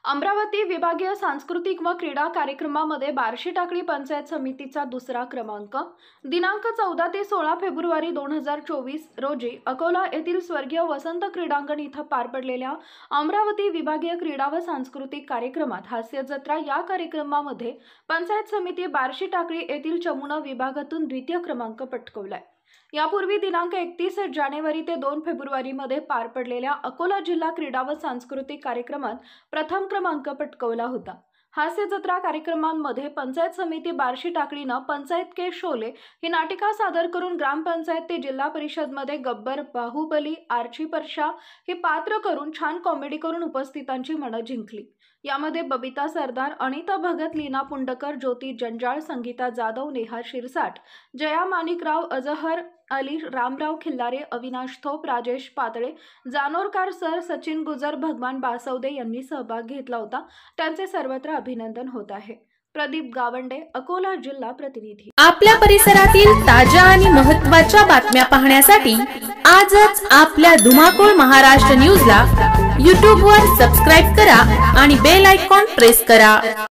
अमरावती विभागीय सांस्कृतिक व क्रीडा कार्यक्रमामध्ये बार्शी टाकळी पंचायत समितीचा दुसरा क्रमांक दिनांक 14 ते 16 फेब्रुवारी 2024 रोजी अकोला येथील स्वर्गीय वसंत क्रीडांगण इथं पार पडलेल्या अमरावती विभागीय क्रीडा व सांस्कृतिक कार्यक्रमात हास्य जत्रा या कार्यक्रमामध्ये पंचायत समिती बार्शी टाकळी येथील चमुना विभागातून द्वितीय क्रमांक पटकावलाय। यापूर्वी दिनांक 31 जानेवारी ते 2 फेब्रुवारी मध्ये पार पडलेल्या अकोला जिल्हा क्रीडा व सांस्कृतिक कार्यक्रमात प्रथम क्रमांक पटकावला होता। हास्य जत्रा कार्यक्रमांमध्ये पंचायत समिती बार्शी टाकळीने पंचायत के शोले ही नाटिका सादर करून ग्रामपंचायत ते जिल्हा परिषद मध्ये गब्बर, बाहुबली, आर्ची परशा ही पात्र करून छान कॉमेडी करून उपस्थितांची मनं जिंकली। यामध्ये बबिता सरदार, अनिता भगत, लीना पुंडकर, ज्योती जंजाळ, संगीता जाधव, नेहा शिरसाट, जया माणिकराव, अजहर अली, रामराव खिल्लारे, अविनाश थोप, राजेश पातळे, जानोरकर सर, सचिन गुजर, भगवान बासवदे यांनी सहभाग घेतला होता। त्यांचे सर्वत्र अभिनंदन होत आहे। प्रदीप गावंडे, अकोला जिल्हा प्रतिनिधी। आपल्या परिसरातील ताज्या आणि महत्त्वाच्या बातम्या पाहण्यासाठी आजच आपल्या धुमाकूळ महाराष्ट्र न्यूजला YouTube वर सबस्क्राइब करा आणि बेल आयकॉन प्रेस करा।